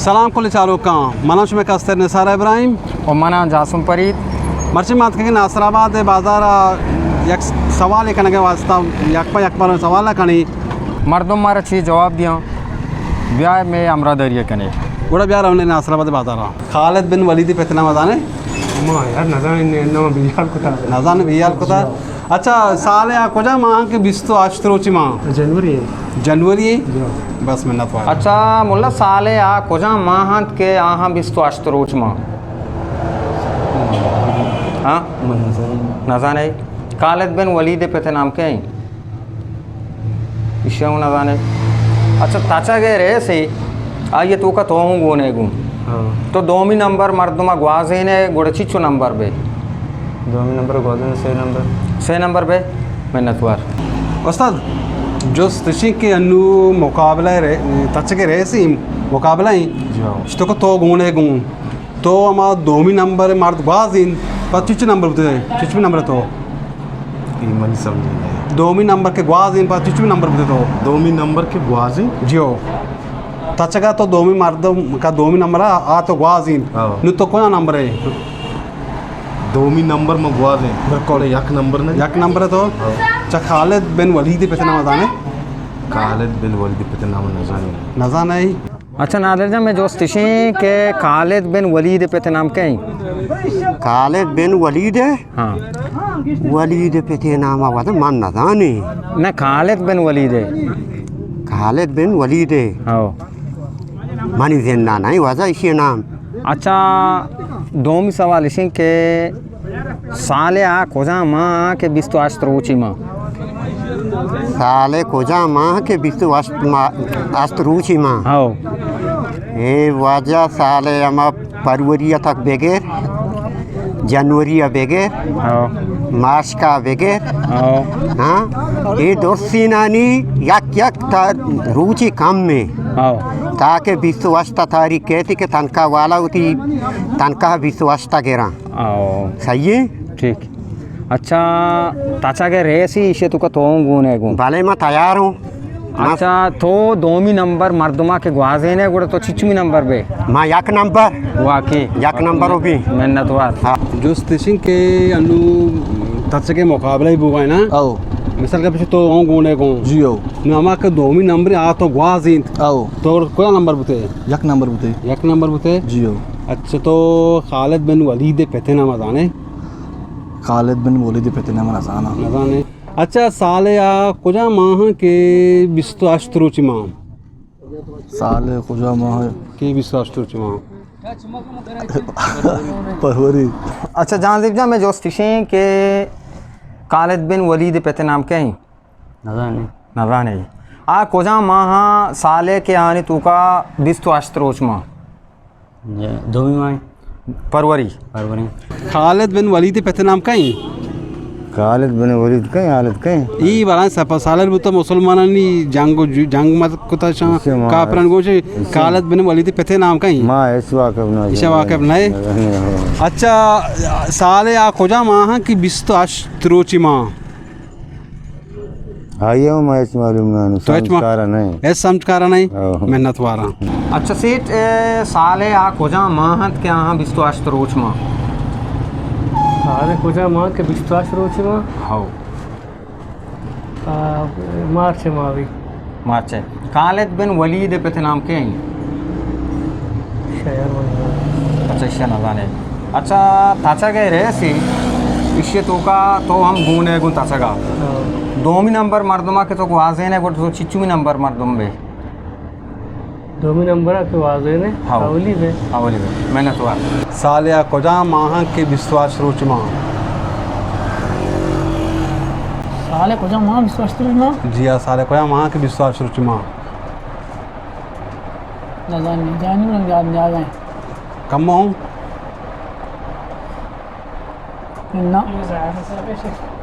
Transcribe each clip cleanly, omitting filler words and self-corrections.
सलाम कुल चालुका मनोज में कस्तर निसार इब्राहिम और मना जासुम परीद मर्ची मात के नासराबाद बाजार एक सवाल करने के वास्ता यकपर सवाल कनी मर्दम मारा चीज़ जवाब दिया ब्याह में अमरा दरिया कने बड़ा ब्याह हमने नासराबाद बाजार खालिद बिन वलीद पे इतना मजाने यार नजान बियाल को था अच्छा साल या कोजा माह के बिस्तो आश्रोची माह जनवरी बस मिन्नत वाला अच्छा मुल्ला साले आ कोजा माहत के आहा बिस्तो अश्तरोच माह हाँ नजाने खालिद बिन वलीद पे नाम के इश्या नजाने अच्छा ताचा गए रे से आइए तो का तो हूँ गोने गुम तो दोमी नंबर मर्दमा ग्वाजे ने गुड़चिचो नंबर बे दोमी नंबर ग्वाजे से नंबर बे मिन्नतवार उस्ताद जो स्टिचिंग के अनु मुकाबला रे तच के रेसी मुकाबला ही तो को तो गुणे गुम तो हमारा दोमी नंबर मर्द ग्वाजिन पर चिच नंबर बते चिचमी नंबर तो मन समझ दोमी नंबर के ग्वाजिन पर चिचमी नंबर बते तो दोमी नंबर के ग्वाजिन जियो तचगा तो दोमी मर्द का दोमी नंबर आ तो ग्वाजिन नु तो कौन नंबर है दोमी नंबर में ग्वाजिन बिल्कुल यक नंबर ने यक नंबर है तो चा खालिद बिन वलीद पे नाम जाने खालिद बिन वलीद पे नाम न जाने ही अच्छा नादरजा में जो स्टिशी के खालिद बिन वलीद पे नाम के खालिद बिन वलीद हाँ वलीद पे नाम आवाज मन न जाने न खालिद बिन वलीद खालिद बिन वलीद हाँ मानी जिन्ना नहीं वजह इसी नाम अच्छा दोमी सवाल इसी के साले आ कोजा माँ के बिस्तो आश्तरोची माँ साले कोजा माह के बिस्तु अस्तरूची माँ हाँ ये वजह साले हम फरवरी तक बगैर जनवरी बगैर हाँ मार्च का बगैर हाँ हाँ ये दोस्ती नानी यक यक रुचि कम में हाँ ताकि विश्वस्ता तारीख कहती कि तनखा वाला होती तनखा विश्वस्ता गिरा आओ सही है ठीक अच्छा ताचा के रेसी इसे तो का तो गुने गुन भले मैं तैयार हूँ अच्छा तो दोमी नंबर मर्दमा के ग्वाजे ने गुड़ तो चिचमी नंबर बे मैं यक नंबर वाकई यक नंबर हो भी मिन्नतवार हाँ जो स्टिचिंग के अनु तच के मुकाबला ही बुआ है ना आओ मिसाल के पीछे तो हूँ गुणे गो जियो नमा के दोमी नंबर आ तो ग्वाजिन आओ तो कौन नंबर बते यक नंबर बते एक नंबर बते जियो अच्छा तो खालिद बिन वलीद पे नाम जाने खालिद बिन वलीद पे नाम न जाने अच्छा साले या कुजा माह के बिस्तो अश्तरुचि माह साले कुजा माह के बिस्तो अश्तरुचि माह फरवरी अच्छा जान दीप जा मैं जो स्टिशी के खालिद बिन वलीद पे नाम के हैं नजाने आ कोजा माह साले के आने तू का बिस्तो अश्तरोच माह दोमी माह फरवरी खालिद बिन वलीद पे नाम कहीं खालिद बिन वलीद कहीं हालत कहीं ई बारा सपा सालर बुत मुसलमानानी जंग मत कुता काफरन गोचे खालिद बिन वलीद पे नाम कहीं माँ इस वाकब नए अच्छा साले आ खोजा माह की बिस्तो अश्तरोची माह आइए मैं इस मालूम ना संस्कार नहीं ऐसा संस्कार नहीं मेहनत वारा अच्छा सेठ साले आ खोजा माहत के यहाँ बिस्तो अश्तरोच माह साले कोजा माह के विश्वास रोची माह हाँ मार्च माह भी मार्च है खालिद बिन वलीद पे नाम के हैं अच्छा इश्या ना जाने अच्छा ताचा गए रे सी इश्य तो का तो हम गुने गुन ताचा का दोमी नंबर मर्दमा के तो ग्वाजे ने तो चिचमी नंबर मर्दम बे दोमी नंबर के वाजे ने हाँ अवली में मैंने तो साले आ खोजा माह के विश्वास रोच माह साले कोजा माह विश्वास रोच जी हाँ साले खोजा माह के विश्वास रोच माह न जानी याद आ गए कम हूँ ना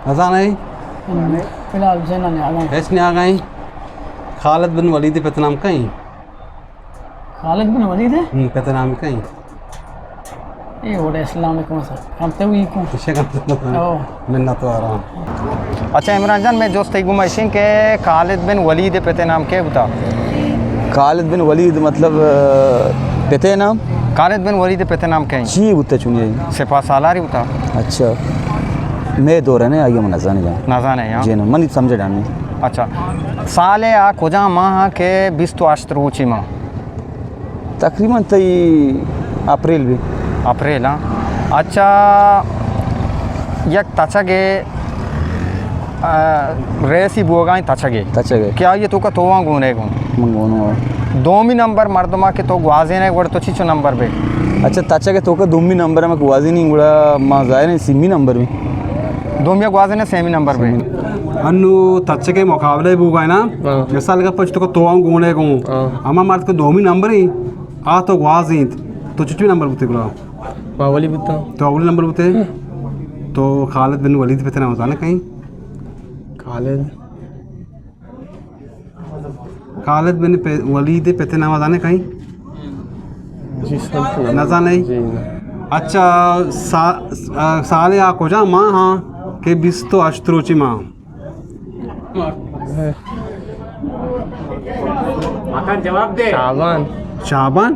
नजा नहीं फिलहाल जना ने आ गए ऐसे नहीं आ गई खालिद बिन वलीद पे नाम कहीं खालिद बिन वलीद है पे नाम कहीं ये ओडे इस्लाम कौन सा हम तो ही को इसे का मिन्नत वारा अच्छा इमरान जान मैं दोस्त गुमाइशिंग के खालिद बिन वलीद पे नाम क्या बता खालिद बिन वलीद मतलब पेते नाम खालिद बिन वलीद पेते नाम कहीं जी उत्ते चुनिए सिपा सालारी उता अच्छा मैं दो रहने आगे मन जाने जा ना जाने यहाँ जी ना मन समझे डालने अच्छा साले आ कुजा माह के बिस्तु आश्तरूची माह तकरीबन तई अप्रैल भी अप्रैल हाँ अच्छा यक तचगे रेसी बोगाई तचगे तचे गए क्या ये तो का तोवा गुने गुन मंगोनो दोमी नंबर मर्दमा के तो ग्वाजे ने गुड़ तो चिचो नंबर पे अच्छा तचे के तो का दुम्मी नंबर में कुआजी नहीं गुड़ा माँ जाए नहीं सिमी नंबर में दोमिया ग्वाजे ने सेमी नंबर पे अन्नु तच्चे के मुकाबले बुगाई ना मिसाल का पच तो तोवां गुणे गु अमा मार्द को दोमी नंबर ही आ तो ग्वाजीत तो चिचवी नंबर बुते गुला मावली बुता तो अवली नंबर बुते तो खालिद बिन वलीद पे तना बताने कहीं खालिद बिन वलीद पे तना बताने कहीं जी सब ना जाने जी अच्छा साले आ कोजा माँ हाँ के बिस तो अश्त्रोची माँ जवाब दे शाबान शाबान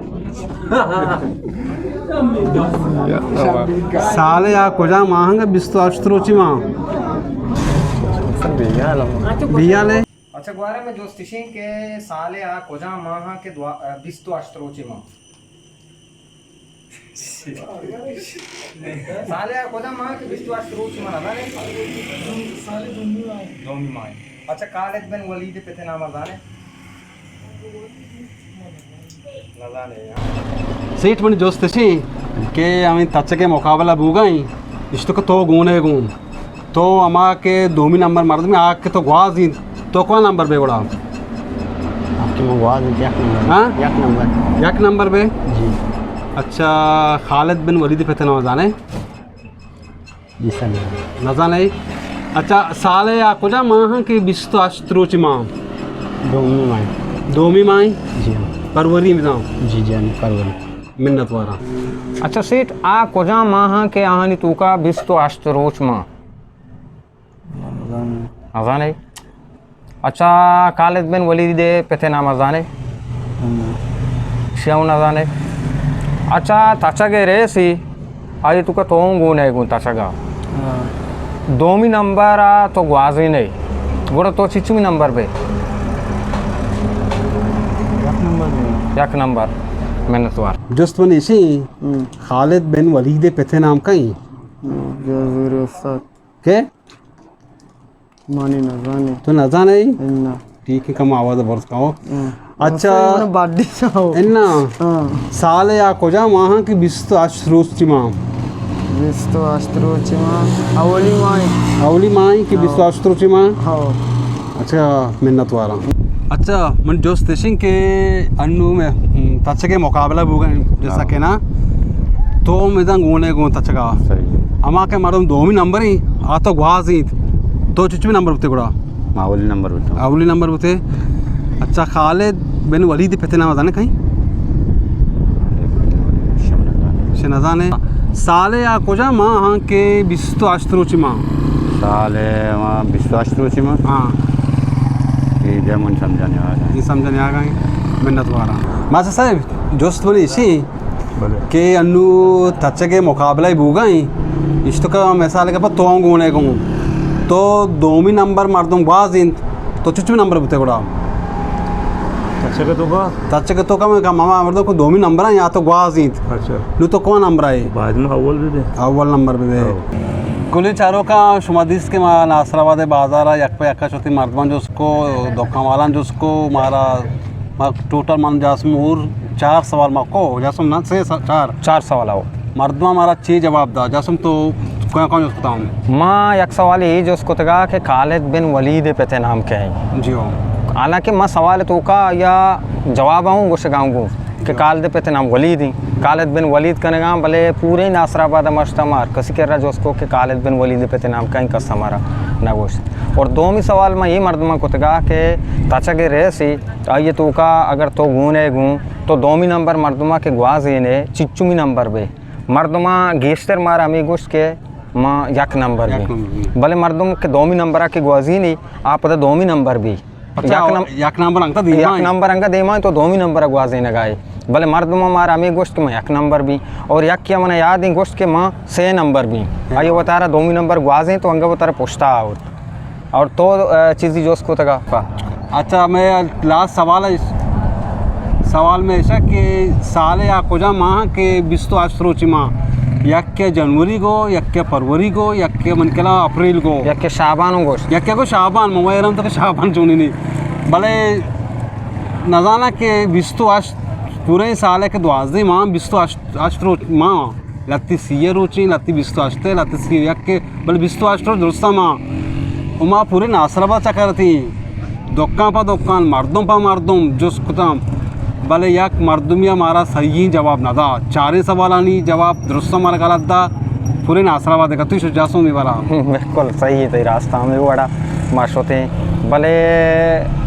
साले आ कोजा माँ के बिस तो अश्त्रोची माँ बिया ले अच्छा ग्वारे में जो स्टिशिंग के साले आ कोजा माह के बिस्तु अश्तरोची माह साले आ कोजा माह के बिस्तु अश्तरोची माह ना साले दोमी माह अच्छा खालिद बिन वलीद पे थे नाम जाने सीट बनी जोस्त थी के हमें तच्चे के मुकाबला बुगाई इश्तो को तो गुने गुन तो अमा के दोमी नंबर मर्द में आके तो ग्वाजी तो कौन नंबर पे बड़ा आपके मवाद एक नंबर हाँ एक नंबर एक नंबर पे जी अच्छा खालिद बिन वलीद पे थे ना जाने जी सर ना जाने अच्छा साले या कुजा माह की बिस्तो अश्त्रोची माँ दोनों माए दोमी माई जी हाँ परवरी में जाऊँ जी जी हाँ परवल मिन्नत वारा अच्छा सेठ आ कोजा माह के आहानी तूका बिस्तु अश्तरोच माह अजाने अच्छा खालिद बिन वलीद पे थे नाम अजाने श्याम अजाने अच्छा तचगे रेसी आई तुका तो गुने गुन तचगा दोमी नंबर आ तो ग्वाजी नहीं गुड़ा तो चिचमी नंबर पे एक नंबर मेहनत वार जोस्त बनी इसी खालिद बिन वलीद पे थे नाम कहीं के मानी ना जाने तो ना जाने इन्ना ठीक है कम आवाज़ बरस कहो अच्छा बाडी साओ इन्ना साले या कोजा माह की बिस्तो अश्रोची माँ विस्तो अस्त्रोची मां अवली माई अवली माई की बिस्तो अश्रोची माँ हाँ अच्छा मिन्नत वाला अच्छा मन जोस्त सिंह के अन्नू में तच्चे के मुकाबला बुगा जैसा के ना तो मैं गुने गुन तच्चगा सही अमा के मालूम दोमी नंबर ही आ तो ग्वाजी तो चिचवी नंबर बुते गुड़ा मावली नंबर बेटा अवली नंबर बुते अच्छा खालिद बिन वलीद पे थे नाम जाने कहीं शनजा ने साले या कोजा माँ हाँ के बिस्तो अश्तरोची माँ साले वहाँ विश्वास तो उसी में हाँ ये जमन समझाने वाला ये समझने आ गए मिन्नत वाला मासा साहब दोस्त बोली इसी बोले के अन्नू तच्चे के मुकाबला ही बुगाई इश्तो का मिसाल के पर तो गुने गूँ तो दोमी नंबर मर्दम ग्वाजिन तो चिचवी नंबर बुते गुड़ा अच्छा का तो का तच्चे के तो का मामा मर्दों को दोमी नंबर है या तो ग्वाजिन अच्छा नू तो कौन नंबर है बाद में अव्वल भी दे अव्वल नंबर पे कुली चारों का शुमादिस के नासराबाद बाजार यक पे यक्का चौथी मर्दमान जो उसको दुकान वाला जो उसको मारा टोटल मन जासमूर 4 सवाल माँ को जासम ना से 4 सवाल आओ मर्दमा हमारा 6 जवाब दा जासम तो कौन कौन उसको बताऊँ माँ एक सवाल यही जो उसको तगा कि खालिद बिन वलीद पे थे नाम के हैं जी हो हालांकि मैं सवाल तो का या जवाब आऊँ गुस्से गाऊँ कि खालिद पे थे नाम वलीद ही खालिद बिन वलीद कनेगा भले पूरे नासराबाद मश्तमार कसी कह रहा जो उसको कि खालिद बिन वलीद पे थे नाम कहीं कस हमारा ना गोश्त और दो ही सवाल में ये मर्दमा को तगा कि ताचगे रहे सी आइए तो का अगर तो गूने गूँ तो दोमी नंबर मर्दमा के ग्वाजी ने चिच्चुमी नंबर पे मर्दमा गेस्टर मारा हमें गोश्त के माँ यक नंबर भी भले मर्दम के दोमी नंबर के ग्वाजी नहीं आप पता दोमी नंबर भी यक नंबर अंक नंबर अंक देमा तो दोमी नंबर ग्वाजी ने गाए भले मर्द में मारा हमें गोश्त में 1 नंबर भी और यक क्या मैंने याद है गोश्त के माँ 6 नंबर भी आइए बता रहा 2 नंबर गुआजे तो अंगे बता रहा पुछता और तो चीज़ी जोश को तक अच्छा मैं लास्ट सवाल में ऐसा कि साले या कुजा माह के बिस्तो आश्रोची माह यक्के जनवरी को यक्के फरवरी को यक्के मन केला अप्रैल को यक शाबान गोश्त यक्के को शाबान मोबाइल तो शाबान चुनी नहीं भले न जाना के बिस्तो आश पूरे साले के 12 माह बिस्तो आश्रो माह लत्ती सीए रोची लत्ती बिस्तो आश्ते लत्ती सी यक्के भले बिस्तो आश्रो दुरुस्ता माह उमा पूरे नासरबा चकरती दोक्कान मर्दों जोस कुताम भले यक मर्दुमिया मारा सही जवाब ना था 4 सवालानी जवाब दुरुस्त मारा गलत था पूरे नासराबा देखा तू जासों में वाला बिल्कुल सही है तेरी रास्ता में बड़ा माशोते भले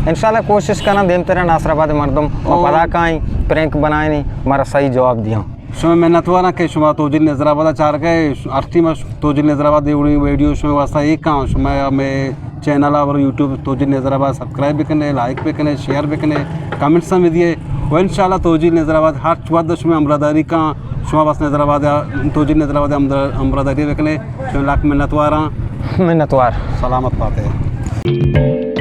इंशाल्लाह कोशिश करना देम तेरा नासराबाद मर्दम और पता कहीं प्रैंक बनाए नहीं हमारा सही जवाब दिया शुमा मेहनत वाला के शुमा तोजिल नजराबाद चार के अर्थी में तोजिल नजराबाद देवड़ी वीडियो शुमा वास्ता एक काम शुमा में चैनल और यूट्यूब तोजिल नजराबाद सब्सक्राइब भी करने लाइक भी करने शेयर भी करने कमेंट्स में दिए वो इंशाल्लाह तोजिल नजराबाद हर चुवाद शुमा अमरादारी का शुमा बस नजराबाद तोजिल नजराबाद अमरादारी भी करने शुमा लाख मेहनत वारा मिन्नतवार सलामत पाते